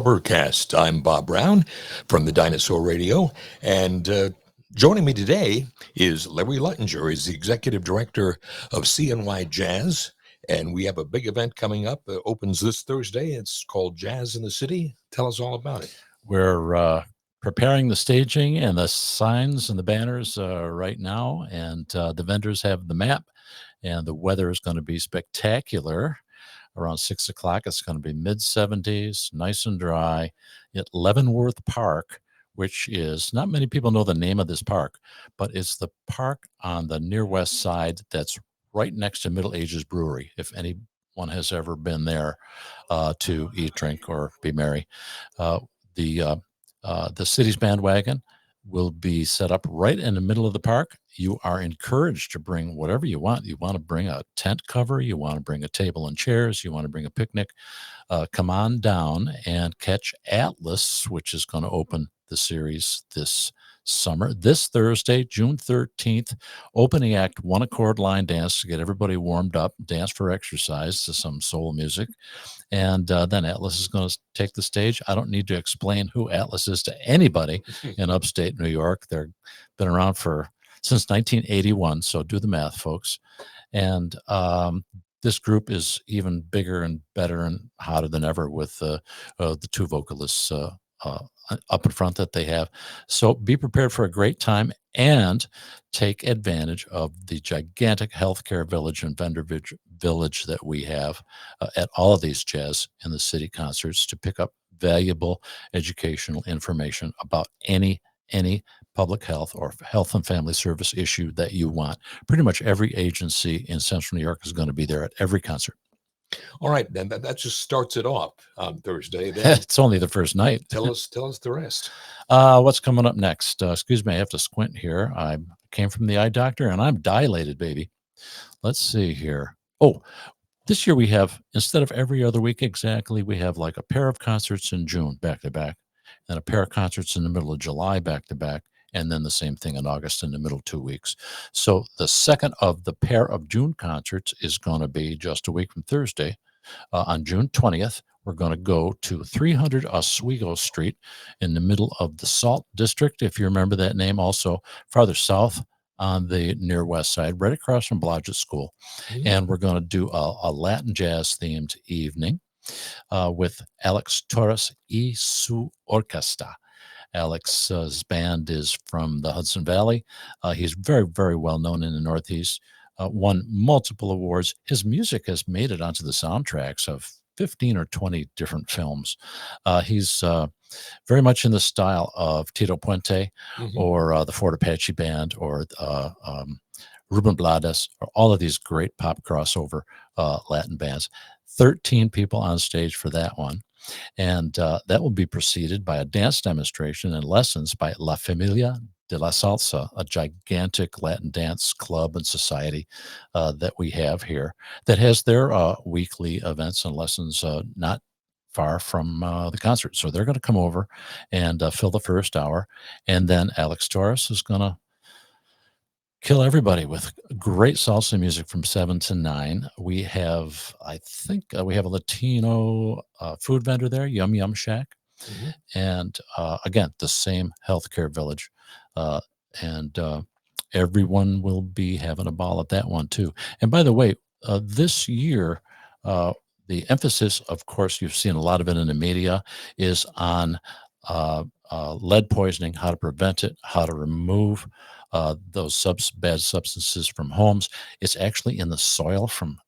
Barbercast. I'm Bob Brown from the Dinosaur Radio, and joining me today is Larry Luttinger. He's the executive director of CNY Jazz, and we have a big event coming up. It opens this Thursday. It's called Jazz in the City. Tell us all about it. We're preparing the staging and the signs and the banners right now, and the vendors have the map, and the weather is going to be spectacular. Around 6 o'clock, it's going to be mid-70s, nice and dry at Leavenworth Park, which is, not many people know the name of this park, but it's the park on the near west side that's right next to Middle Ages Brewery, if anyone has ever been there to eat, drink, or be merry. Uh, the city's bandwagon will be set up right in the middle of the park. You are encouraged to bring whatever you want. You want to bring a tent cover, you want to bring a table and chairs, you want to bring a picnic. Come on down and catch Atlas, which is going to open the series this summer. This Thursday, June 13th, opening act, One Accord Line Dance to get everybody warmed up, dance for exercise to some soul music. And then Atlas is going to take the stage. I don't need to explain who Atlas is to anybody in upstate New York. They've been around since 1981, so do the math, folks. And this group is even bigger and better and hotter than ever with the two vocalists up in front that they have. So be prepared for a great time and take advantage of the gigantic healthcare village and vendor village that we have at all of these Jazz in the City concerts to pick up valuable educational information about any public health or health and family service issue that you want. Pretty much every agency in Central New York is going to be there at every concert. All right, then that just starts it off on Thursday. Then It's only the first night. Tell us the rest. What's coming up next? Excuse me, I have to squint here. I came from the eye doctor and I'm dilated, baby. Let's see here. Oh, this year we have, instead of every other week exactly, we have like a pair of concerts in June back to back, and a pair of concerts in the middle of July back to back, and then the same thing in August in the middle 2 weeks. So the second of the pair of June concerts is going to be just a week from Thursday. On June 20th, we're going to go to 300 Oswego Street in the middle of the Salt District, if you remember that name, also farther south on the near west side, right across from Blodgett School. Mm-hmm. And we're going to do a Latin jazz themed evening with Alex Torres y su Orquesta. Alex's band is from the Hudson Valley. He's very, very well known in the Northeast. Won multiple awards. His music has made it onto the soundtracks of 15 or 20 different films. He's very much in the style of Tito Puente, mm-hmm. or the Fort Apache Band, or Ruben Blades, or all of these great pop crossover Latin bands. 13 people on stage for that one. And that will be preceded by a dance demonstration and lessons by La Familia de la Salsa, a gigantic Latin dance club and society that we have here that has their weekly events and lessons not far from the concert. So they're going to come over and fill the first hour. And then Alex Torres is going to kill everybody with great salsa music from 7 to 9. We have, I think, we have a Latino food vendor there, Yum Yum Shack. Mm-hmm. And again, the same healthcare village. And everyone will be having a ball at that one too. And by the way, this year, the emphasis, of course, you've seen a lot of it in the media, is on lead poisoning, how to prevent it, how to remove those bad substances from homes. It's actually in the soil from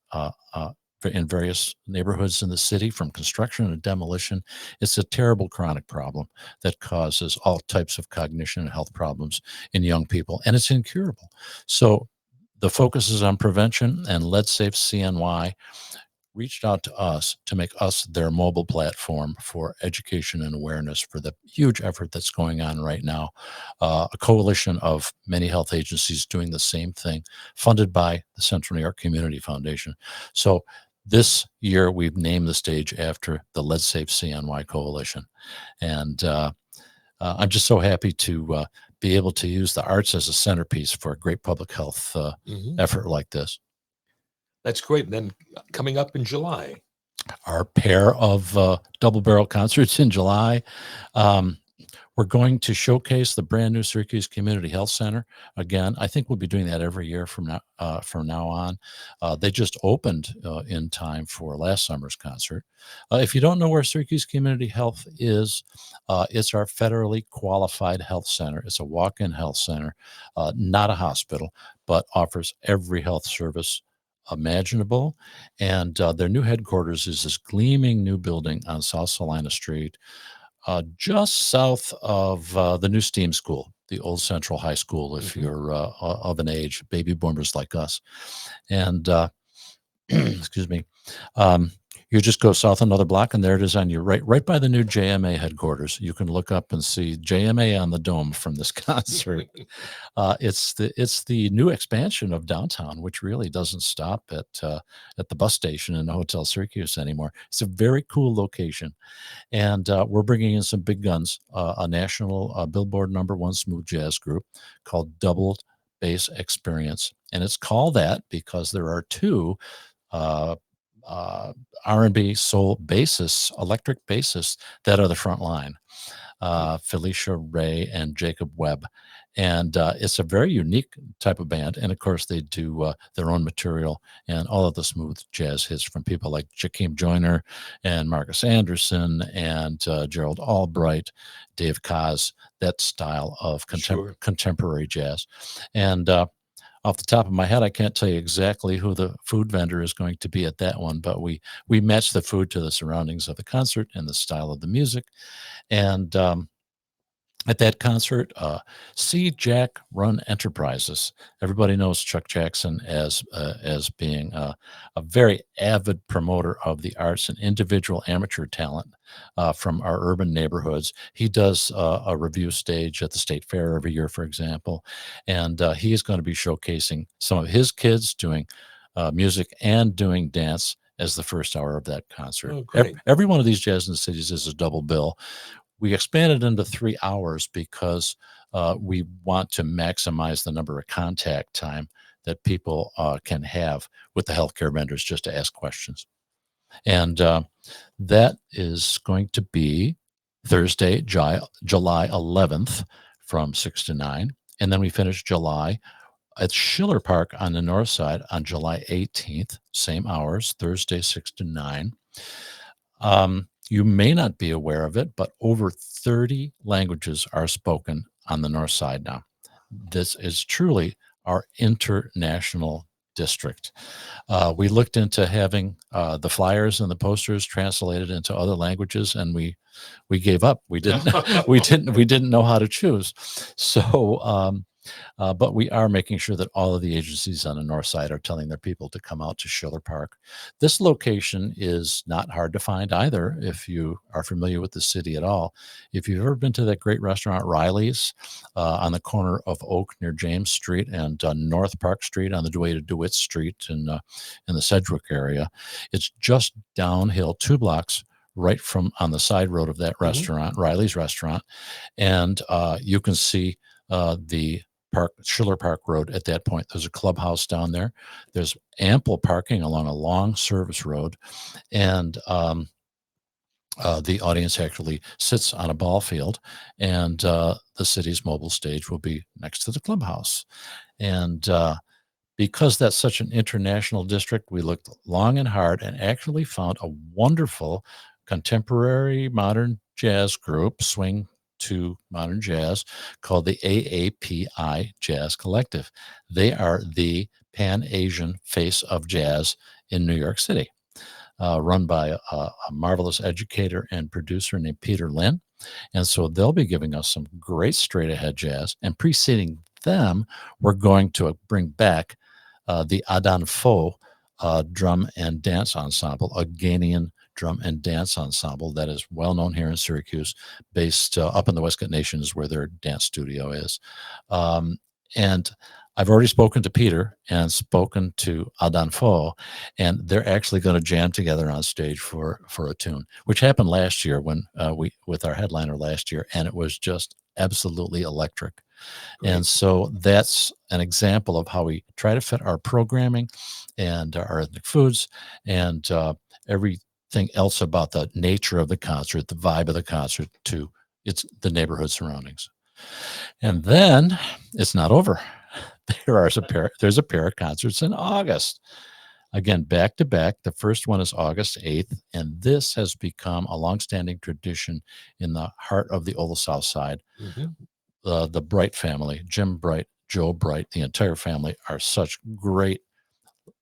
in various neighborhoods in the city, from construction and demolition. It's a terrible chronic problem that causes all types of cognition and health problems in young people, and it's incurable. So the focus is on prevention, and Lead Safe CNY reached out to us to make us their mobile platform for education and awareness for the huge effort that's going on right now. A coalition of many health agencies doing the same thing, funded by the Central New York Community Foundation. So this year, we've named the stage after the Lead Safe CNY Coalition. And I'm just so happy to be able to use the arts as a centerpiece for a great public health effort like this. That's great. And then coming up in July. our pair of double barrel concerts in July. Um, we're going to showcase the brand new Syracuse Community Health Center again. I think we'll be doing that every year from now on. They just opened in time for last summer's concert. If you don't know where Syracuse Community Health is, it's our federally qualified health center. It's a walk-in health center, not a hospital, but offers every health service imaginable. And their new headquarters is this gleaming new building on South Salina Street, just south of the new STEAM school, the old Central High School, if you're of an age, baby boomers like us. And excuse me, um, you just go south another block, and there it is on your right, right by the new JMA headquarters. You can look up and see JMA on the dome from this concert. It's the new expansion of downtown, which really doesn't stop at the bus station in the Hotel Syracuse anymore. It's a very cool location. And we're bringing in some big guns, a national Billboard #1 smooth jazz group called Double Bass Experience. And it's called that because there are two uh, uh, R&B soul bassists, electric bassists, that are the front line, Felicia Ray and Jacob Webb. And it's a very unique type of band. And of course, they do their own material and all of the smooth jazz hits from people like Jakeem Joyner and Marcus Anderson and Gerald Albright, Dave Koz, that style of Sure. contemporary jazz. And off the top of my head, I can't tell you exactly who the food vendor is going to be at that one, but we match the food to the surroundings of the concert and the style of the music. And at that concert, see Jack Run Enterprises. Everybody knows Chuck Jackson as being a very avid promoter of the arts and individual amateur talent from our urban neighborhoods. He does a review stage at the State Fair every year, for example, and he is going to be showcasing some of his kids doing music and doing dance as the first hour of that concert. Oh, great. Every one of these Jazz in the Cities is a double bill. We expanded into 3 hours because we want to maximize the number of contact time that people can have with the healthcare vendors just to ask questions. And that is going to be Thursday, July 11th from 6 to 9. And then we finish July at Schiller Park on the north side on July 18th, same hours, Thursday, 6 to 9. You may not be aware of it, but over 30 languages are spoken on the north side now. This is truly our international district. We looked into having the flyers and the posters translated into other languages, and we gave up. We didn't we didn't know how to choose. So but we are making sure that all of the agencies on the north side are telling their people to come out to Schiller Park. This location is not hard to find either if you are familiar with the city at all. If you've ever been to that great restaurant Riley's on the corner of Oak near James Street and North Park Street on the way to DeWitt Street in the Sedgwick area, it's just downhill 2 blocks right from on the side road of that restaurant, Riley's Restaurant, and you can see the Schiller Park Road at that point. There's a clubhouse down there. There's ample parking along a long service road, and the audience actually sits on a ball field, and the city's mobile stage will be next to the clubhouse. And because that's such an international district, we looked long and hard and actually found a wonderful contemporary modern jazz group, swing to modern jazz, called the AAPI Jazz Collective. They are the Pan-Asian face of jazz in New York City, run by a marvelous educator and producer named Peter Lynn. And so they'll be giving us some great straight ahead jazz. And preceding them, we're going to bring back the Adan Fo drum and dance ensemble, a Ghanaian drum and dance ensemble that is well known here in Syracuse, based up in the Westcott Nation is where their dance studio is. And I've already spoken to Peter and spoken to Adan Fo, and they're actually going to jam together on stage for a tune, which happened last year when we with our headliner last year, and it was just absolutely electric. Great. And so that's an example of how we try to fit our programming and our ethnic foods and everything everything else about the nature of the concert, the vibe of the concert, to it's the neighborhood surroundings. And then it's not over. There's a pair of concerts in August. Again, back to back. The first one is August 8th, and this has become a longstanding tradition in the heart of the Old South Side. The Bright family, Jim Bright, Joe Bright, the entire family are such great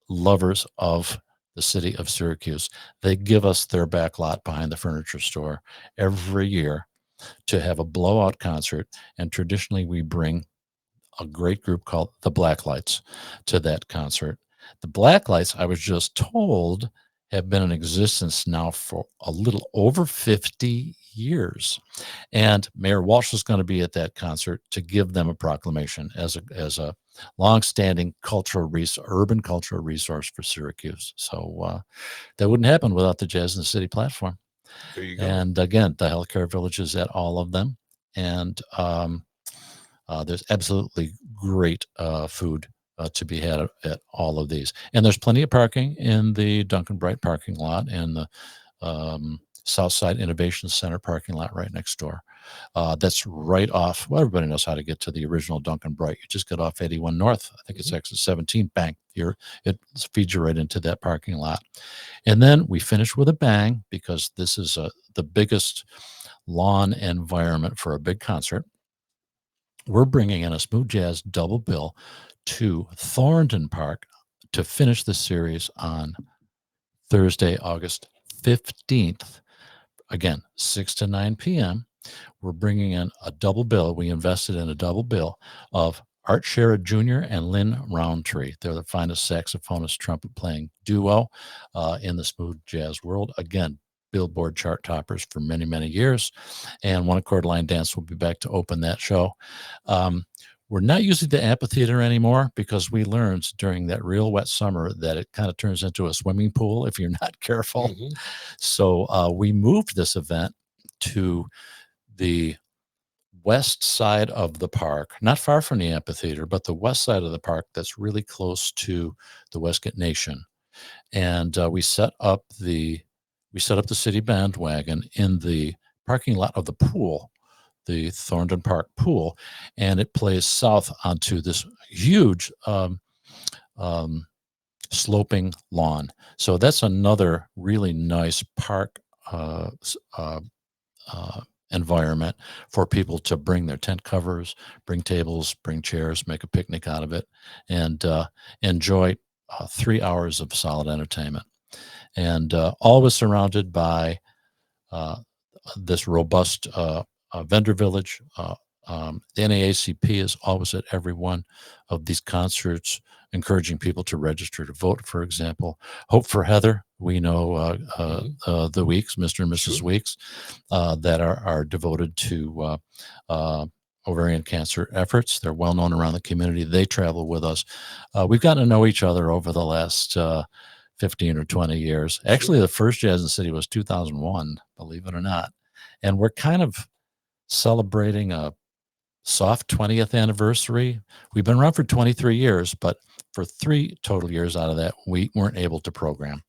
lovers of the city of Syracuse. They give us their back lot behind the furniture store every year to have a blowout concert. And traditionally, we bring a great group called the Blacklights to that concert. The Blacklights, I was just told, have been in existence now for a little over 50 years. And Mayor Walsh is going to be at that concert to give them a proclamation as a longstanding urban cultural resource for Syracuse. So that wouldn't happen without the Jazz in the City platform. There you go. And again, the healthcare village is at all of them. And there's absolutely great food to be had at all of these. And there's plenty of parking in the Duncan Bright parking lot and the Southside Innovation Center parking lot right next door. That's right off. Well, everybody knows how to get to the original Duncan Bright. You just get off 81 North. I think it's exit 17. Bang. It feeds you right into that parking lot. And then we finish with a bang because this is the biggest lawn environment for a big concert. We're bringing in a smooth jazz double bill to Thornton Park to finish the series on Thursday, August 15th. Again, 6 to 9 p.m. We're bringing in a double bill. We invested in a double bill of Art Sherrod Jr. and Lynn Roundtree. They're the finest saxophonist trumpet playing duo in the smooth jazz world. Again, Billboard chart toppers for many, many years. And One Accord Line Dance will be back to open that show. We're not using the amphitheater anymore because we learned during that real wet summer that it kind of turns into a swimming pool if you're not careful. So we moved this event to the west side of the park, not far from the amphitheater, but the west side of the park that's really close to the Westgate Nation. And we set up the city bandwagon in the parking lot of the pool, the Thornton Park pool, and it plays south onto this huge sloping lawn. So that's another really nice park environment for people to bring their tent covers, bring tables, bring chairs, make a picnic out of it, and enjoy 3 hours of solid entertainment. And always surrounded by this robust vendor village. The NAACP is always at every one of these concerts, encouraging people to register to vote, for example. Hope for Heather, we know the Weeks, Mr. and Mrs. Weeks, that are devoted to ovarian cancer efforts. They're well known around the community. They travel with us. We've gotten to know each other over the last 15 or 20 years. Actually, the first Jazz in the City was 2001, believe it or not. And we're kind of celebrating a soft 20th anniversary. We've been around for 23 years, but for 3 total years out of that, we weren't able to program.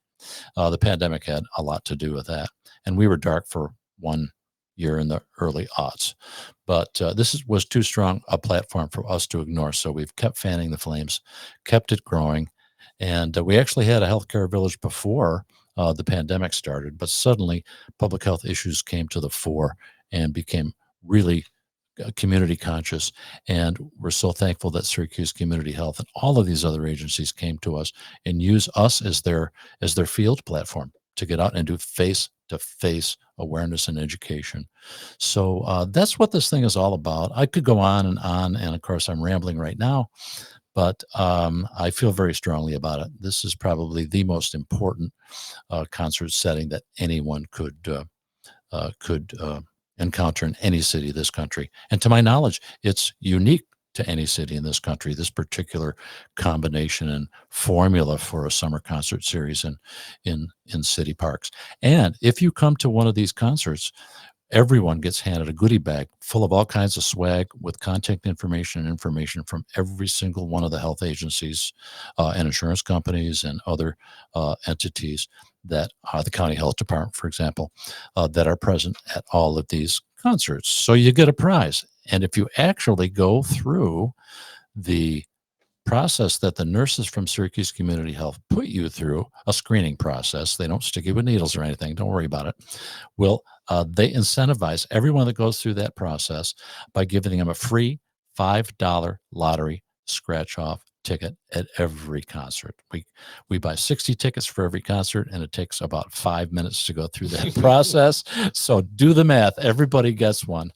The pandemic had a lot to do with that. And we were dark for 1 year in the early aughts. But this was too strong a platform for us to ignore. So we've kept fanning the flames, kept it growing. And we actually had a healthcare village before the pandemic started, but suddenly public health issues came to the fore and became really community conscious. And we're so thankful that Syracuse Community Health and all of these other agencies came to us and use us as their field platform to get out and do face-to-face awareness and education. So that's what this thing is all about. I could go on, and of course I'm rambling right now, but I feel very strongly about it. This is probably the most important concert setting that anyone could encounter in any city of this country. And to my knowledge, it's unique to any city in this country, this particular combination and formula for a summer concert series in city parks. And if you come to one of these concerts, everyone gets handed a goodie bag full of all kinds of swag with contact information and information from every single one of the health agencies and insurance companies and other entities that the county health department, for example, that are present at all of these concerts. So you get a prize. And if you actually go through the process that the nurses from Syracuse Community Health put you through, a screening process, they don't stick you with needles or anything, don't worry about it. Well, they incentivize everyone that goes through that process by giving them a free $5 lottery scratch off ticket at every concert. We buy 60 tickets for every concert, and it takes about 5 minutes to go through that process. So do the math. Everybody gets one.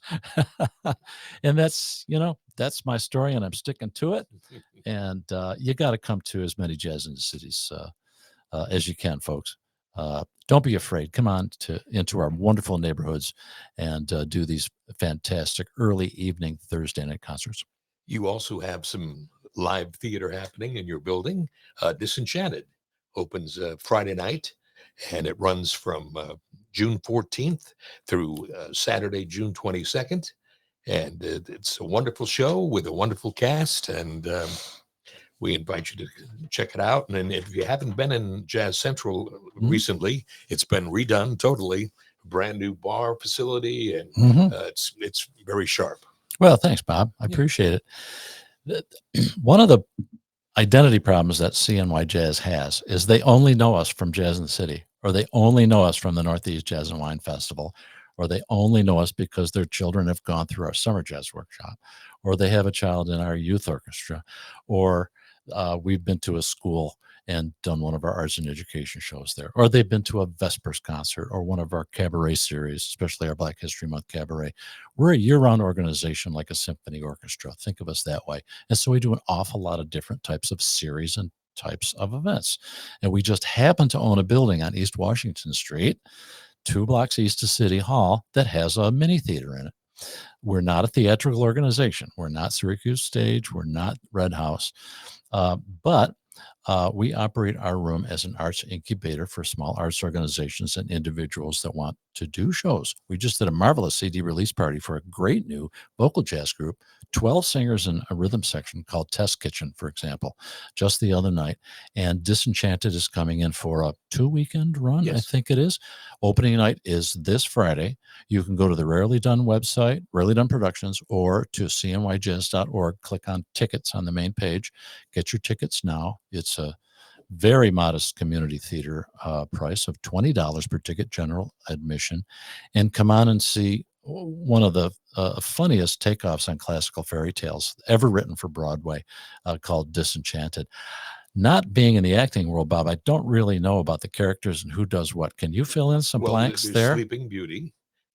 And that's my story, and I'm sticking to it. And you got to come to as many jazz in the cities as you can, folks. Don't be afraid. Come on into our wonderful neighborhoods and do these fantastic early evening Thursday night concerts. You also have some live theater happening in your building. Disenchanted opens Friday night, and it runs from June 14th through Saturday, June 22nd. And it's a wonderful show with a wonderful cast, and we invite you to check it out. And if you haven't been in Jazz Central recently, it's been redone totally, brand new bar facility, and it's very sharp. Well, thanks, Bob. I appreciate it. One of the identity problems that CNY Jazz has is they only know us from Jazz in the City, or they only know us from the Northeast Jazz and Wine Festival, or they only know us because their children have gone through our summer jazz workshop, or they have a child in our youth orchestra, or we've been to a school and done one of our arts and education shows there, or they've been to a Vespers concert or one of our cabaret series, especially our Black History Month cabaret. We're a year-round organization like a symphony orchestra. Think of us that way. And so we do an awful lot of different types of series and types of events. And we just happen to own a building on East Washington Street, 2 blocks east of City Hall, that has a mini theater in it. We're not a theatrical organization. We're not Syracuse Stage. We're not Red House. But we operate our room as an arts incubator for small arts organizations and individuals that want to do shows. We just did a marvelous CD release party for a great new vocal jazz group, 12 singers in a rhythm section called Test Kitchen, for example, just the other night. And Disenchanted is coming in for a 2-weekend run, yes. I think it is. Opening night is this Friday. You can go to the Rarely Done website, Rarely Done Productions, or to cnyjazz.org. Click on tickets on the main page. Get your tickets now. It's a very modest community theater price of $20 per ticket, general admission, and come on and see one of the funniest takeoffs on classical fairy tales ever written for Broadway, called Disenchanted. Not being in the acting world, Bob, I don't really know about the characters and who does what. Can you fill in some blanks there's there? Sleeping Beauty,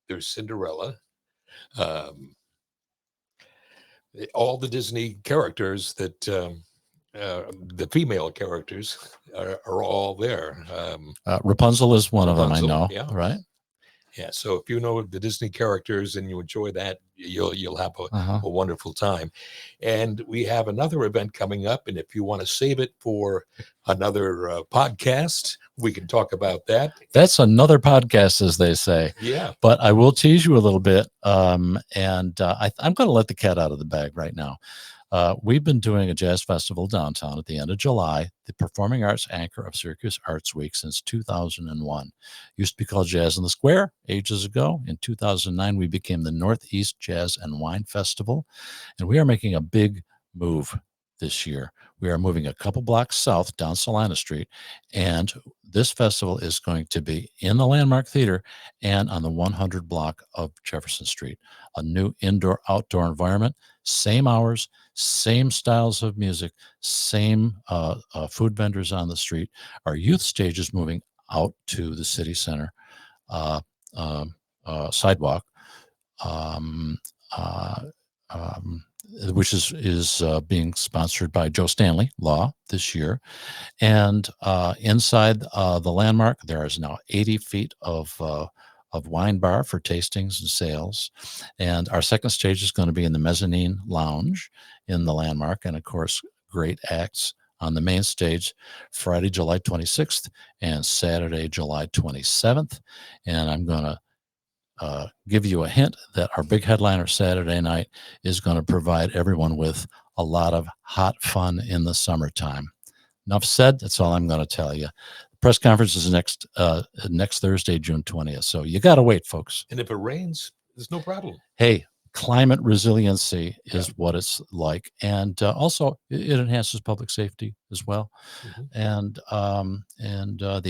there's Cinderella, all the Disney characters that the female characters are all there. Rapunzel is one of them, I know. Yeah. Right? Yeah. So if you know the Disney characters and you enjoy that, you'll have a wonderful time. And we have another event coming up, and if you want to save it for another podcast, we can talk about that. That's another podcast, as they say. Yeah. But I will tease you a little bit, and I'm going to let the cat out of the bag right now. We've been doing a jazz festival downtown at the end of July, the performing arts anchor of Syracuse Arts Week since 2001. Used to be called Jazz in the Square ages ago. In 2009, we became the Northeast Jazz and Wine Festival, and we are making a big move this year. We are moving a couple blocks south down Salina Street, and this festival is going to be in the Landmark Theater and on the 100 block of Jefferson Street. A new indoor-outdoor environment, same hours, same styles of music, same food vendors on the street. Our youth stage is moving out to the city center sidewalk, which is being sponsored by Joe Stanley Law this year. And inside the Landmark, there is now 80 feet of wine bar for tastings and sales. And our second stage is going to be in the mezzanine lounge in the Landmark. And of course, great acts on the main stage, Friday, July 26th and Saturday, July 27th. And I'm going to give you a hint that our big headliner Saturday night is going to provide everyone with a lot of hot fun in the summertime. Enough said. That's all I'm going to tell you. press conference is next Thursday, June 20th. So you got to wait, folks. And if it rains, there's no problem. Hey, climate resiliency Yeah. is what it's like, and also it enhances public safety as well. The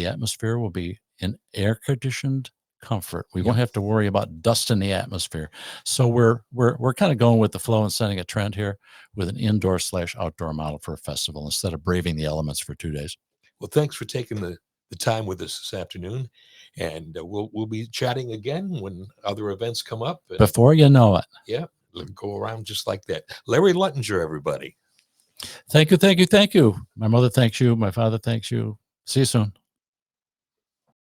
atmosphere will be in air conditioned comfort. We won't Yep. have to worry about dust in the atmosphere. So we're kind of going with the flow and setting a trend here with an indoor/outdoor model for a festival instead of braving the elements for 2 days. Well, thanks for taking the time with us this afternoon, and we'll be chatting again when other events come up. And, Before you know it. yeah, go around just like that. Larry Luttinger, everybody. Thank you, thank you, thank you. My mother thanks you. My father thanks you. See you soon.